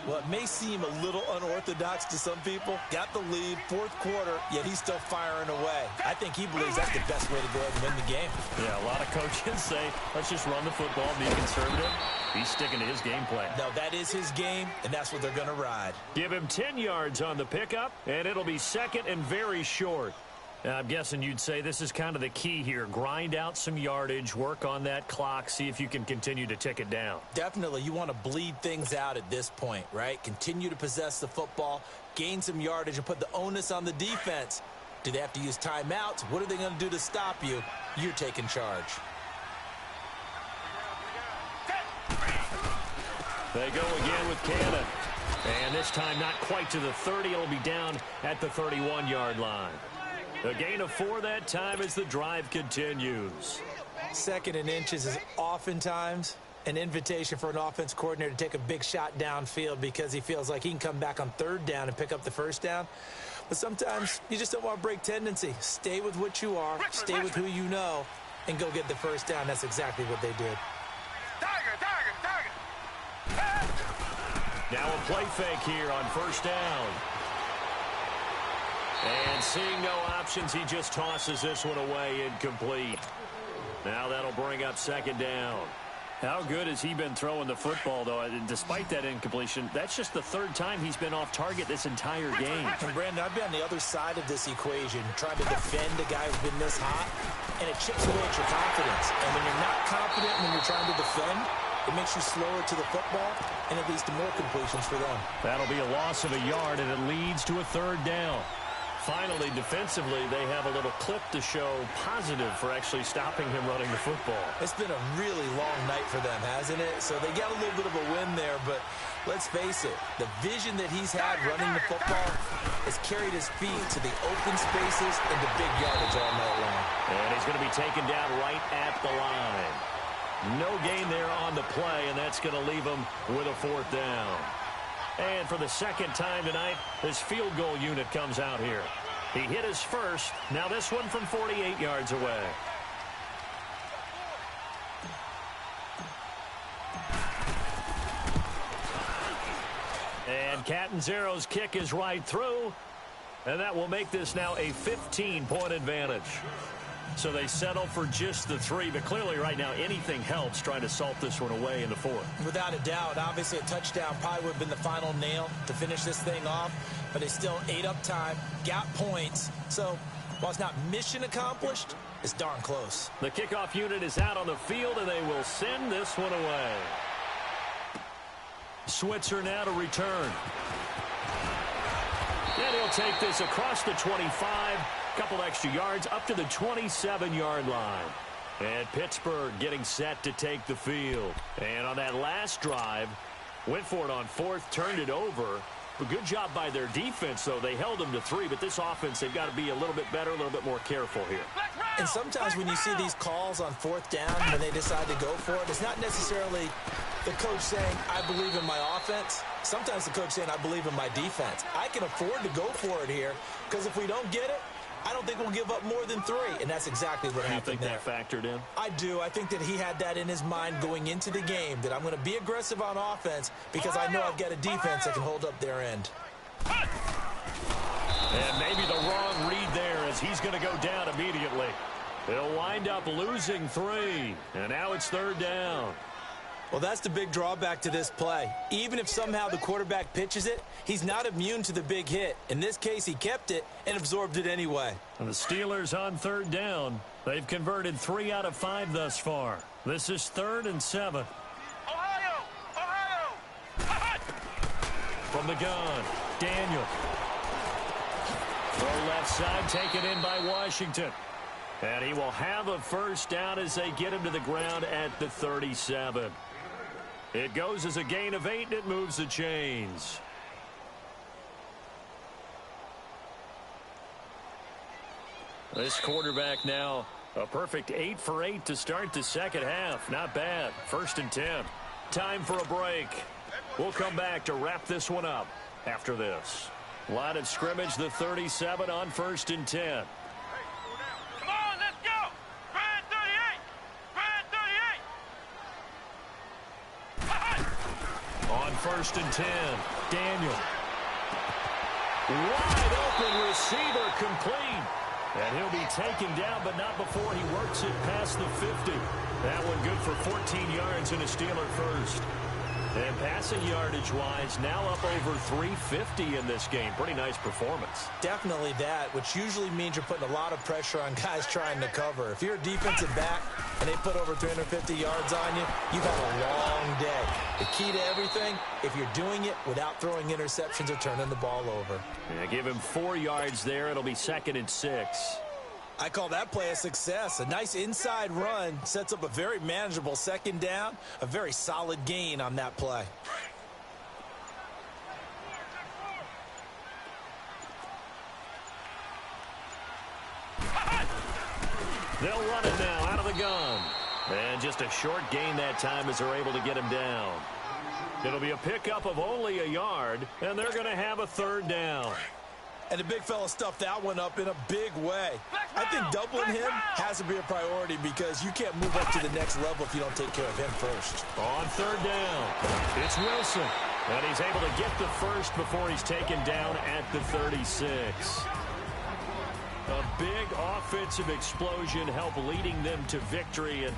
Well, it may seem a little unorthodox to some people. Got the lead, 4th quarter, yet he's still firing away. I think he believes that's the best way to go ahead and win the game. Yeah, a lot of coaches say, let's just run the football, be conservative. He's sticking to his game plan. No, that is his game, and that's what they're going to ride. Give him 10 yards on the pickup, and it'll be 2nd and very short. I'm guessing you'd say this is kind of the key here. Grind out some yardage, work on that clock, see if you can continue to tick it down. Definitely. You want to bleed things out at this point, right? Continue to possess the football, gain some yardage, and put the onus on the defense. Do they have to use timeouts? What are they going to do to stop you? You're taking charge. They go again with Cannon. And this time not quite to the 30. It'll be down at the 31-yard line. A gain of 4 that time as the drive continues. 2nd and inches is oftentimes an invitation for an offense coordinator to take a big shot downfield because he feels like he can come back on third down and pick up the first down. But sometimes you just don't want to break tendency. Stay with what you are, stay with who you know, and go get the first down. That's exactly what they did. Now a play fake here on first down. And seeing no options, he just tosses this one away, incomplete. Now that'll bring up second down. How good has he been throwing the football, though? Despite that incompletion, that's just the third time he's been off target this entire game. And Brandon, I've been on the other side of this equation, trying to defend a guy who's been this hot, and it chips away at your confidence. And when you're not confident when you're trying to defend, it makes you slower to the football, and it leads to more completions for them. That'll be a loss of a yard, and it leads to a third down. Finally, defensively, they have a little clip to show positive for actually stopping him running the football. It's been a really long night for them, hasn't it? So they got a little bit of a win there, but let's face it, the vision that he's had running the football has carried his feet to the open spaces and the big yardage all night long. And he's going to be taken down right at the line. No gain there on the play, and that's going to leave him with a fourth down. And for the second time tonight, his field goal unit comes out here. He hit his first. Now this one from 48 yards away. And Catanzaro's kick is right through. And that will make this now a 15-point advantage. So they settle for just the 3, but clearly right now anything helps trying to salt this one away in the fourth. Without a doubt, obviously a touchdown probably would have been the final nail to finish this thing off, but they still ate up time, got points. So while it's not mission accomplished, it's darn close. The kickoff unit is out on the field, and they will send this one away. Switzer now to return. And he'll take this across the 25. Couple extra yards up to the 27-yard line. And Pittsburgh getting set to take the field. And on that last drive, went for it on fourth, turned it over. A good job by their defense, though. They held them to 3, but this offense, they've got to be a little bit better, a little bit more careful here. And sometimes when you see these calls on fourth down, when they decide to go for it, it's not necessarily the coach saying, I believe in my offense. Sometimes the coach saying, I believe in my defense. I can afford to go for it here, because if we don't get it, I don't think we'll give up more than 3, and that's exactly what happened there. You think that factored in? I do. I think that he had that in his mind going into the game, that I'm going to be aggressive on offense because I know I've got a defense that can hold up their end. And maybe the wrong read there as he's going to go down immediately. He'll wind up losing 3, and now it's third down. Well, that's the big drawback to this play. Even if somehow the quarterback pitches it, he's not immune to the big hit. In this case, he kept it and absorbed it anyway. And the Steelers on third down. They've converted 3 out of 5 thus far. This is 3rd and 7. Ohio! Ohio! From the gun, Daniel. The left side taken in by Washington. And he will have a first down as they get him to the ground at the 37. It goes as a gain of 8, and it moves the chains. This quarterback now a perfect 8 for 8 to start the second half. Not bad. 1st and 10. Time for a break. We'll come back to wrap this one up after this. Line of scrimmage, the 37 on 1st and 10. Come on, let's go! Brand 38! Brand 38! On 1st and 10, Daniel. Wide open receiver complete. And he'll be taken down, but not before he works it past the 50. That one good for 14 yards and a Steeler first. And passing yardage-wise, now up over 350 in this game. Pretty nice performance. Definitely that, which usually means you're putting a lot of pressure on guys trying to cover. If you're a defensive back and they put over 350 yards on you, you've had a long day. The key to everything, if you're doing it without throwing interceptions or turning the ball over. Yeah, give him 4 yards there. It'll be 2nd and 6. I call that play a success. A nice inside run sets up a very manageable second down, a very solid gain on that play. They'll run it now out of the gun. And just a short gain that time as they're able to get him down. It'll be a pickup of only a yard, and they're going to have a third down. And the big fella stuffed that one up in a big way. I think doubling him has to be a priority because you can't move up to the next level if you don't take care of him first. On third down, it's Wilson. And he's able to get the first before he's taken down at the 36. A big offensive explosion helped leading them to victory. And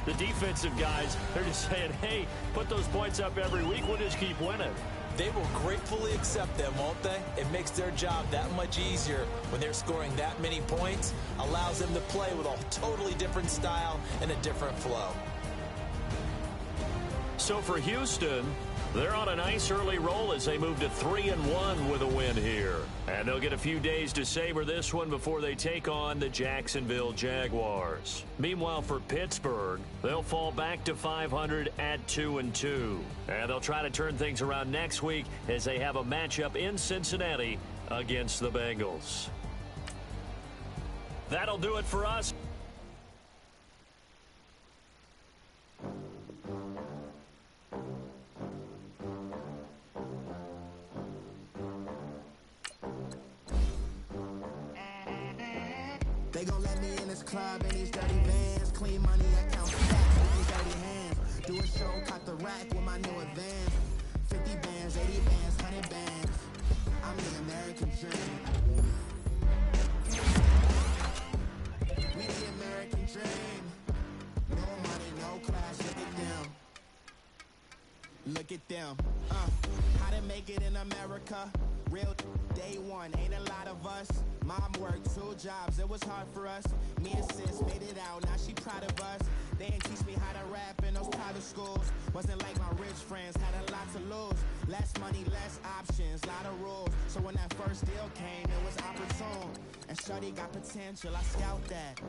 the defensive guys, they're just saying, hey, put those points up every week. We'll just keep winning. They will gratefully accept them, won't they? It makes their job that much easier when they're scoring that many points. Allows them to play with a totally different style and a different flow. So for Houston, they're on a nice early roll as they move to 3-1 with a win here. And they'll get a few days to savor this one before they take on the Jacksonville Jaguars. Meanwhile, for Pittsburgh, they'll fall back to 500 at 2-2. And they'll try to turn things around next week as they have a matchup in Cincinnati against the Bengals. That'll do it for us. They gon' let me in this club in these dirty vans. Clean money, I count stacks with these dirty hands. Do a show, cut the rack with my new advance. 50 bands, 80 bands, 100 bands. I'm the American dream. We the American dream. No money, no class, look at them. Look at them. How to make it in America. Real day one, ain't a lot of us. Mom worked 2 jobs, it was hard for us. Me and sis made it out, now she proud of us. They ain't teach me how to rap in those private schools. Wasn't like my rich friends, had a lot to lose. Less money, less options, lot of rules. So when that first deal came, it was opportune. And shorty got potential, I scout that.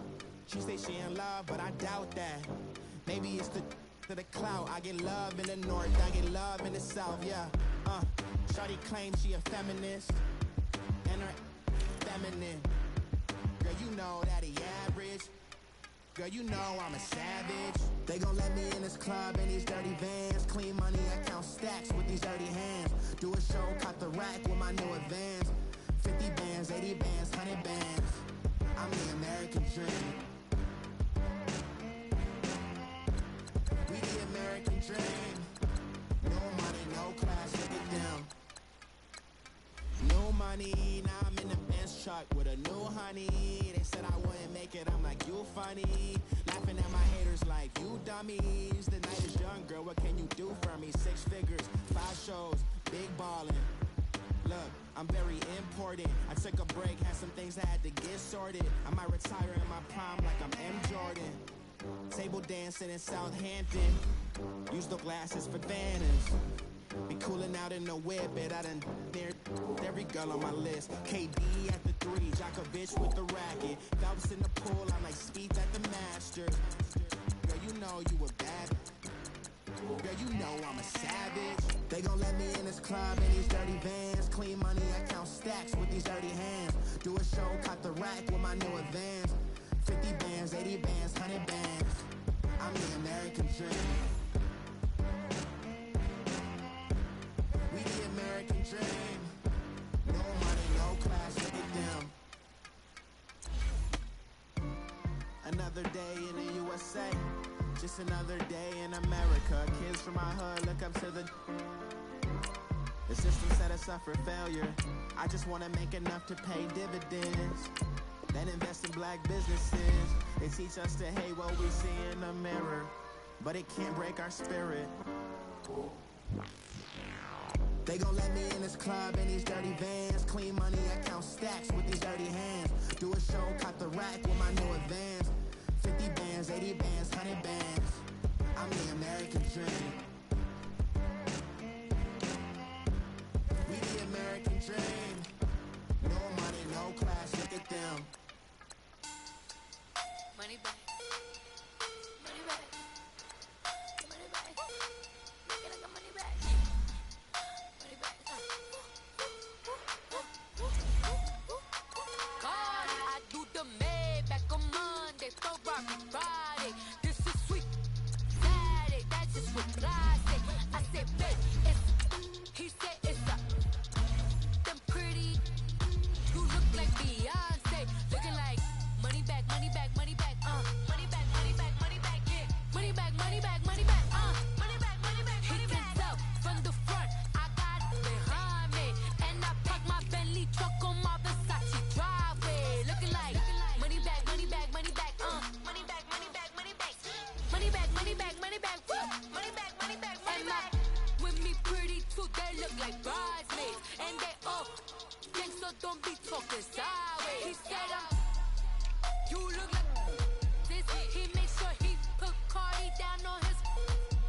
She say she in love, but I doubt that. Maybe it's to the clout. I get love in the north, I get love in the south, yeah. Shorty claims she a feminist, and her feminine. Girl, you know that he average. Girl, you know I'm a savage. They gon' let me in this club in these dirty vans. Clean money, I count stacks with these dirty hands. Do a show, cut the rack with my new advance. 50 bands, 80 bands, 100 bands. I'm the American dream. We the American dream. No money, no class, look at them. No money, now I'm in the Benz truck with a new honey. They said I wouldn't make it, I'm like, you funny. Laughing at my haters like, you dummies. The night is young, girl, what can you do for me? 6 figures, 5 shows, big ballin'. Look, I'm very important. I took a break, had some things I had to get sorted. I might retire in my prime like I'm M. Jordan. Table dancing in Southampton. Use the glasses for banners. Be cooling out in the whip, but I done dared every girl on my list. KD at the 3, Djokovic with the racket. Phelps in the pool, I'm like Speed at the Masters. Girl, you know you a bad. Girl, you know I'm a savage. They gon' let me in this club in these dirty vans. Clean money, I count stacks with these dirty hands. Do a show, cut the rack with my new advance. 50 bands, 80 bands, 100 bands. I'm the American dream. We the American dream. No money, no class, look at them. Another day in the USA. Just another day in America. Kids from my hood look up to the system set us up for failure. I just want to make enough to pay dividends. Then invest in black businesses. They teach us to hate what we see in the mirror, but it can't break our spirit. They gon' let me in this club in these dirty vans. Clean money, I count stacks with these dirty hands. Do a show, cut the rack with my new advance. 50 bands, 80 bands, 100 bands. I'm the American dream. We the American dream. No money, no class, look at them. Money back. Money back. Money back. Make it like a money back. Money back. God, I do the Maybach on Monday, so rock Friday. This is sweet so don't be talking sideways. He said, you look like this. He made sure he put Cardi down on his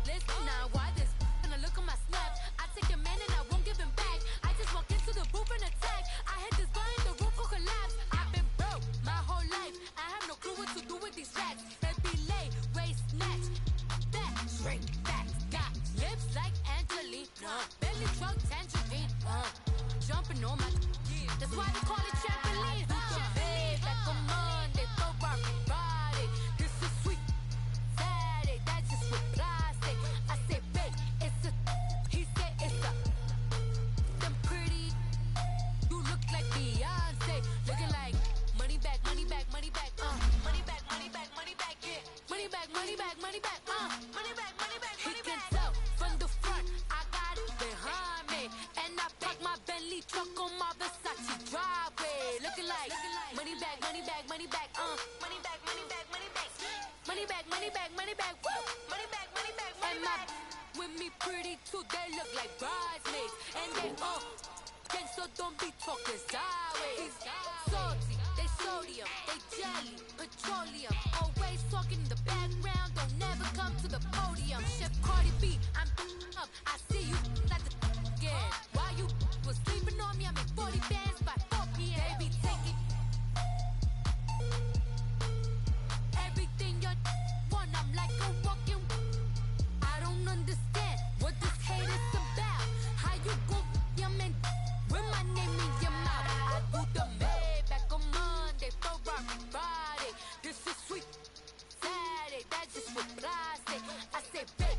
list. Now why this? When I look at my snap, I take your man and I won't give him back. I just walk into the booth and attack. I hit this button, the roof will collapse. I've been broke my whole life. I have no clue what to do with these racks. Baby lay, waist snatch, back, straight back. Got lips like Angelina, belly truck tangerine. Jumping on my, that's why they call it trampoline. Babe, like a Monday, throw Barbie body. This is sweet Saturday, that's just with plastic. I say, babe, it's a, he said it's a, them pretty, you look like Beyonce. Looking like money back, money back, money back, money back, money back, money back, yeah. Money back, money back, money back, money back, money back, money back. He can tell from the front, I got it behind me. And I park my Bentley truck on my Versace driveway. Looking like money back, money back, money back, money back, money back, money back. Money back, money back, money back, woo. Money back, money back, money back. With me pretty too, they look like bridesmaids. And they all gang, so don't be talking sideways. Salty, they sodium, they jelly, petroleum. Always talking in the background, don't never come to the podium. Chef Cardi B, I'm up, I see you like the again. While you was sleeping on me, I make 40 bands by 4 p.m. Baby, take it. Everything you want, I'm like a walking. I don't understand what this hate is about. How you go your man with my name in your mouth? I do the Maybach on Monday, for Rocky Friday. This is sweet Saturday, that's just with plastic. I say, babe.